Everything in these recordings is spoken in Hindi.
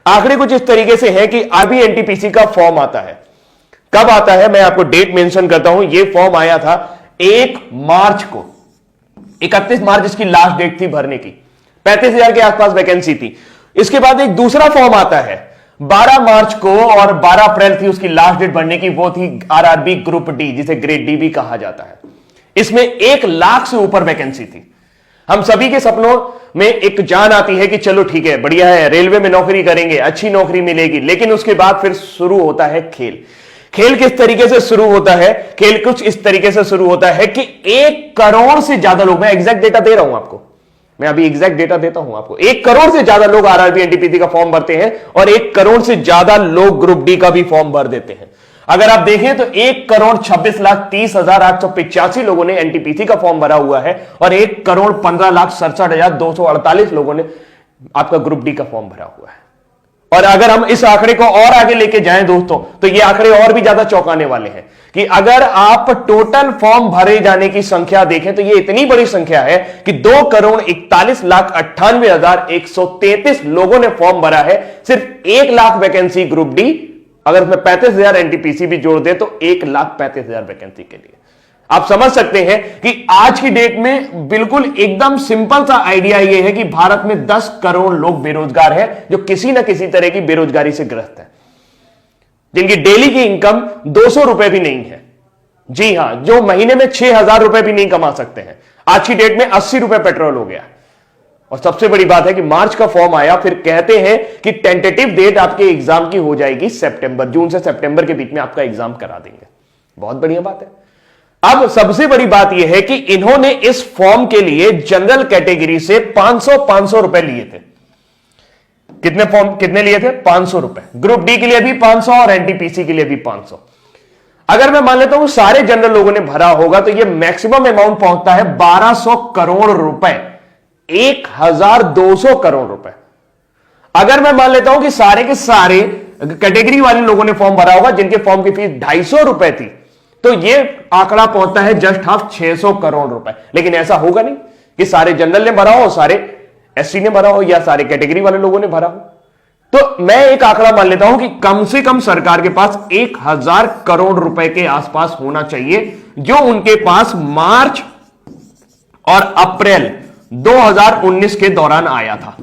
आंकड़े कुछ इस तरीके से है कि अभी एनटीपीसी का फॉर्म आता है। कब आता है मैं आपको डेट मेंशन करता हूं। यह फॉर्म आया था 1 मार्च को, 31 मार्च इसकी लास्ट डेट थी भरने की। 35,000 के आसपास वैकेंसी थी। इसके बाद एक दूसरा फॉर्म आता है 12 मार्च को, और 12 अप्रैल थी उसकी लास्ट डेट भरने की। वो थी आरआरबी ग्रुप डी, जिसे ग्रेड डी भी कहा जाता है। इसमें 1 लाख से ऊपर वैकेंसी थी। हम सभी के सपनों में एक जान आती है कि चलो ठीक है, बढ़िया है, रेलवे में नौकरी करेंगे, अच्छी नौकरी मिलेगी। लेकिन उसके बाद फिर शुरू होता है खेल। खेल किस तरीके से शुरू होता है? खेल कुछ इस तरीके से शुरू होता है कि 1 करोड़ से ज्यादा लोग, मैं एग्जैक्ट डेटा दे रहा हूं आपको, मैं अभी एग्जैक्ट डेटा देता हूं आपको। 1 करोड़ से ज्यादा लोग आरआरबी एनटीपीसी का फॉर्म भरते हैं और 1 करोड़ से ज्यादा लोग ग्रुप डी का भी फॉर्म भर देते हैं। अगर आप देखें तो 1,26,30,885 लोगों ने एनटीपीसी का फॉर्म भरा हुआ है और 1,15,67,248 लोगों ने आपका ग्रुप डी का फॉर्म भरा हुआ है। और अगर हम इस आंकड़े को और आगे लेके जाएं दोस्तों, तो ये आंकड़े और भी ज्यादा चौंकाने वाले हैं कि अगर आप टोटल फॉर्म भरे जाने की संख्या देखें तो ये इतनी बड़ी संख्या है कि 2,41,98,133 लोगों ने फॉर्म भरा है। सिर्फ 1 लाख वैकेंसी ग्रुप डी, अगर उसमें 35,000 एनटीपीसी भी जोड़ दे तो 1,35,000 वैकेंसी के लिए। आप समझ सकते हैं कि आज की डेट में बिल्कुल एकदम सिंपल सा आइडिया यह है कि भारत में 10 करोड़ लोग बेरोजगार हैं, जो किसी ना किसी तरह की बेरोजगारी से ग्रस्त है, जिनकी डेली की इनकम 200 रुपए भी नहीं है। जी हां, जो महीने में 6,000 रुपए भी नहीं कमा सकते हैं। आज की डेट में 80 रुपए पेट्रोल हो गया। और सबसे बड़ी बात है कि मार्च का फॉर्म आया, फिर कहते हैं कि टेंटेटिव डेट आपके एग्जाम की हो जाएगी सितंबर, जून से सितंबर के बीच में आपका एग्जाम करा देंगे। बहुत बढ़िया बात है। अब सबसे बड़ी बात यह है कि इन्होंने इस फॉर्म के लिए जनरल कैटेगरी से 500 रुपए लिए थे। कितने लिए थे? 500 रुपए। ग्रुप डी के लिए भी 500 और एनटीपीसी के लिए भी 500। अगर मैं मान लेता हूं सारे जनरल लोगों ने भरा होगा तो यह मैक्सिमम अमाउंट पहुंचता है 1200 करोड़ रुपए, 1,200 करोड़ रुपए। अगर मैं मान लेता हूं कि सारे के सारे कैटेगरी वाले लोगों ने फॉर्म भरा होगा जिनके फॉर्म की फीस 250 रुपए थी, तो यह आंकड़ा पहुंचता है जस्ट हाफ 600 करोड़ रुपए। लेकिन ऐसा होगा नहीं कि सारे जनरल ने भरा हो, सारे एससी ने भरा हो या सारे कैटेगरी वाले लोगों ने भरा हो। तो मैं एक आंकड़ा मान लेता हूं कि कम से कम सरकार के पास 1,000 करोड़ रुपए के आसपास होना चाहिए, जो उनके पास मार्च और अप्रैल 2019 के दौरान आया था।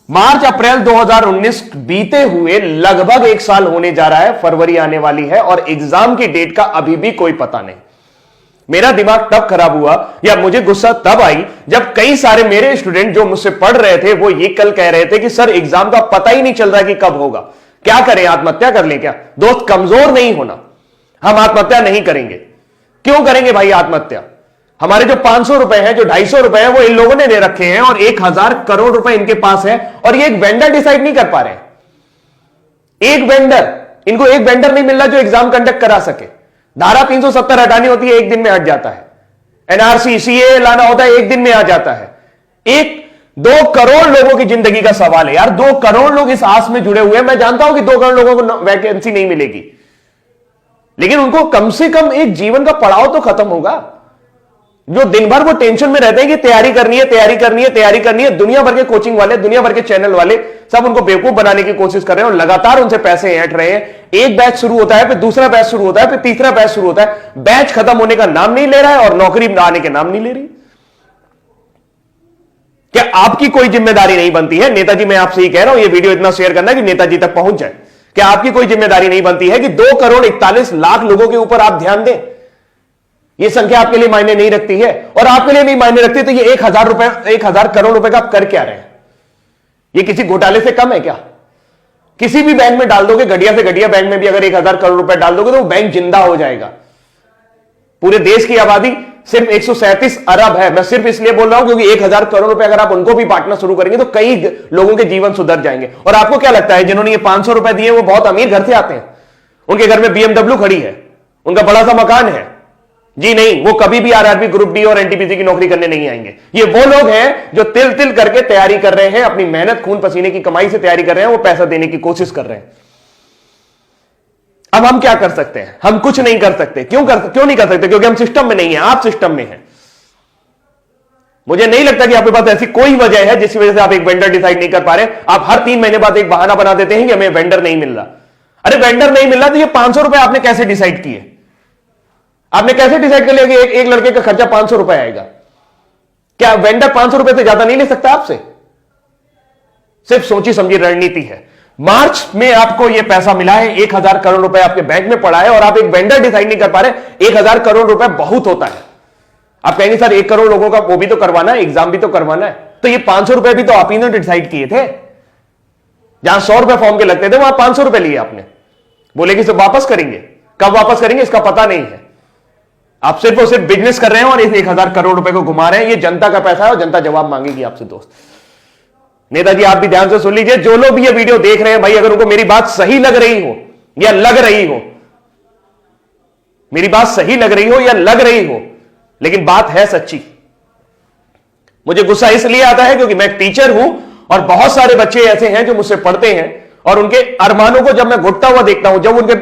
मार्च अप्रैल 2019 बीते हुए लगभग 1 साल होने जा रहा है, फरवरी आने वाली है और एग्जाम की डेट का अभी भी कोई पता नहीं। मेरा दिमाग तब खराब हुआ या मुझे गुस्सा तब आई जब कई सारे मेरे स्टूडेंट जो मुझसे पढ़ रहे थे वो ये कल कह रहे थे कि सर एग्जाम का पता ही नहीं चल रहा कि कब होगा, क्या करें, आत्महत्या कर लें क्या? दोस्त, कमजोर नहीं होना, हम आत्महत्या नहीं करेंगे। क्यों करेंगे भाई आत्महत्या? हमारे जो 500 रुपए हैं, जो 250 रुपए हैं, वो इन लोगों ने दे रखे हैं और 1,000 करोड़ रुपए इनके पास है और ये एक वेंडर डिसाइड नहीं कर पा रहे हैं। इनको एक वेंडर नहीं मिल रहा जो एग्जाम कंडक्ट करा सके। धारा 370 हटानी होती है, 1 दिन में हट जाता है। एनआरसी सीए लाना होता है, 1 दिन में आ जाता है। 2 करोड़ लोगों की जिंदगी का सवाल है यार। 2 करोड़ लोग इस आस में जुड़े हुए हैं। मैं जानता हूं कि 2 करोड़ लोगों को वैकेंसी नहीं मिलेगी, लेकिन उनको कम से कम एक जीवन का पड़ाव तो खत्म होगा। जो दिन भर वो टेंशन में रहते हैं कि तैयारी करनी है, तैयारी करनी है, तैयारी करनी है। दुनिया भर के कोचिंग वाले, दुनिया भर के चैनल वाले सब उनको बेवकूफ बनाने की कोशिश कर रहे हैं और लगातार उनसे पैसे ऐंठ रहे हैं। एक बैच शुरू होता है, फिर दूसरा बैच शुरू होता है, फिर तीसरा बैच शुरू होता है। बैच खत्म होने का नाम नहीं ले रहा है और नौकरी आने के नाम नहीं ले रही। क्या आपकी कोई जिम्मेदारी नहीं बनती है? नेताजी, मैं आपसे ही कह रहा हूं, यह वीडियो इतना शेयर करना कि नेताजी तक पहुंच जाए। क्या आपकी कोई जिम्मेदारी नहीं बनती है कि 2 करोड़ 41 लाख लोगों के ऊपर आप ध्यान दें? यह संख्या आपके लिए मायने नहीं रखती है और आपके लिए नहीं मायने रखती तो ये 1,000 करोड़ रुपए का आप कर क्या रहे हैं? ये किसी घोटाले से कम है क्या? किसी भी बैंक में डाल दोगे, घटिया से घटिया बैंक में भी अगर 1,000 करोड़ रुपए डाल दोगे तो वो बैंक जिंदा हो जाएगा। पूरे देश की आबादी सिर्फ 137 अरब है। मैं सिर्फ इसलिए बोल रहा हूं क्योंकि 1,000 करोड़ रुपए अगर आप उनको भी बांटना शुरू करेंगे तो कई लोगों के जीवन सुधर जाएंगे। और आपको क्या लगता है जिन्होंने ये 500 रुपए दिए वो बहुत अमीर घर से आते हैं? उनके घर में BMW खड़ी है, उनका बड़ा सा मकान है? जी नहीं, वो कभी भी आरआरबी ग्रुप डी और एनटीपीसी की नौकरी करने नहीं आएंगे। ये वो लोग हैं जो तिल तिल करके तैयारी कर रहे हैं, अपनी मेहनत खून पसीने की कमाई से तैयारी कर रहे हैं, वो पैसा देने की कोशिश कर रहे हैं। अब हम क्या कर सकते हैं? हम कुछ नहीं कर सकते। क्यों नहीं कर सकते? क्योंकि हम सिस्टम में नहीं है, आप सिस्टम में हैं। मुझे नहीं लगता कि आपके पास ऐसी कोई वजह है जिसकी वजह से आप एक वेंडर डिसाइड नहीं कर पा रहे। आप हर 3 महीने बाद एक बहाना बना देते हैं कि हमें वेंडर नहीं मिल रहा। अरे वेंडर नहीं मिल रहा तो ये 500 रुपए आपने कैसे डिसाइड किए? आपने कैसे डिसाइड कर लिया कि एक लड़के का खर्चा 500 रुपए आएगा? क्या वेंडर 500 रुपए से ज्यादा नहीं ले सकता आपसे? सिर्फ सोची समझी रणनीति है। मार्च में आपको यह पैसा मिला है, 1000 करोड़ रुपए आपके बैंक में पड़ा है और आप एक वेंडर डिसाइड नहीं कर पा रहे। 1000 करोड़ रुपए बहुत होता है। आप कहेंगे सर 1 करोड़ लोगों का वो भी तो करवाना है, एग्जाम भी तो करवाना है। तो ये 500 रुपए भी तो आप ही ने डिसाइड किए थे। जहां 100 रुपए फॉर्म के लगते थे वहां 500 रुपए लिए आपने। बोले कि सब वापस करेंगे, कब वापस करेंगे इसका पता नहीं है। आप सिर्फ और सिर्फ बिजनेस कर रहे हैं और इस 1000 करोड़ रुपए को घुमा रहे हैं। ये जनता का पैसा है और जनता जवाब मांगेगी आपसे। दोस्त नेताजी आप भी ध्यान से सुन लीजिए, जो लोग भी ये वीडियो देख रहे हैं भाई, अगर उनको मेरी बात सही लग रही हो या लग रही हो, मेरी बात सही लग रही हो या लग रही हो, लेकिन बात है सच्ची। मुझे गुस्सा इसलिए आता है क्योंकि मैं एक टीचर हूं और बहुत सारे बच्चे ऐसे हैं जो मुझसे पढ़ते हैं और उनके अरमानों को जब मैं घुटता हुआ देखता हूं, जब उनके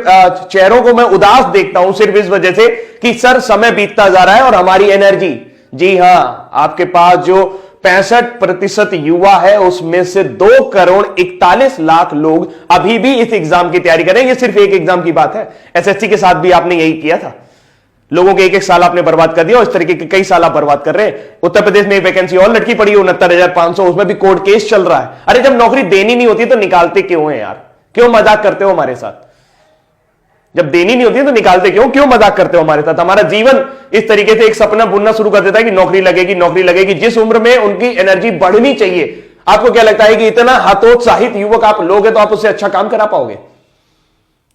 चेहरों को मैं उदास देखता हूं सिर्फ इस वजह से कि सर समय बीतता जा रहा है और हमारी एनर्जी, जी हां, आपके पास जो 65% युवा है उसमें से 2,41,00,000 लोग अभी भी इस एग्जाम की तैयारी कर रहे हैं। ये सिर्फ एक एग्जाम की बात है। एसएससी के साथ भी आपने यही किया था। लोगों के एक साल आपने बर्बाद कर दिया और इस तरीके के कई साल आप बर्बाद कर रहे हैं। उत्तर प्रदेश में एक वैकेंसी और लटकी पड़ी है 69,500, उसमें भी कोर्ट केस चल रहा है। अरे जब नौकरी देनी नहीं होती तो निकालते क्यों है यार? क्यों मजाक करते हो हमारे साथ? जब देनी नहीं होती तो निकालते क्यों मजाक करते हो हमारे साथ? हमारा जीवन इस तरीके से एक सपना बुनना शुरू कर देता है कि नौकरी लगेगी, नौकरी लगेगी। जिस उम्र में उनकी एनर्जी बढ़नी चाहिए, आपको क्या लगता है कि इतना हतोत्साहित युवक आप लोग हैं तो आप उससे अच्छा काम करा पाओगे?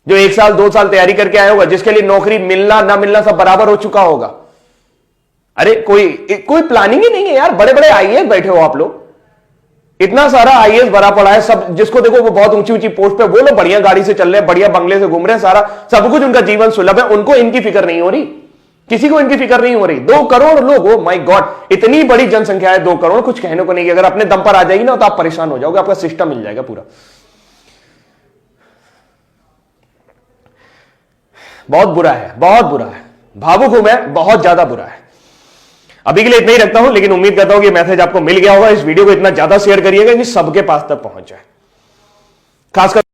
जो 1 साल 2 साल तैयारी करके आया होगा, जिसके लिए नौकरी मिलना ना मिलना सब बराबर हो चुका होगा। अरे कोई प्लानिंग ही नहीं है यार। बड़े बड़े आईएएस बैठे हो आप लोग, इतना सारा आईएएस भरा पड़ा है, सब जिसको देखो वो बहुत ऊंची ऊंची पोस्ट पे, वो लोग बढ़िया गाड़ी से चल रहे हैं, बढ़िया बंगले से घूम रहे हैं, सारा सब कुछ उनका जीवन सुलभ है, उनको इनकी फिक्र नहीं हो रही। किसी को इनकी फिक्र नहीं हो रही। 2 करोड़ लोग, ओ माय गॉड, इतनी बड़ी जनसंख्या है 2 करोड़, कुछ कहने को नहीं। अगर अपने दम पर आ जाएगी ना तो आप परेशान हो जाओगे, आपका सिस्टम मिल जाएगा पूरा। बहुत बुरा है, बहुत बुरा है। भावुक हूं मैं, बहुत ज्यादा बुरा है। अभी के लिए इतना ही रखता हूं, लेकिन उम्मीद करता हूं कि मैसेज आपको मिल गया होगा। इस वीडियो को इतना ज्यादा शेयर करिएगा कि सबके पास तक पहुंच जाए, खासकर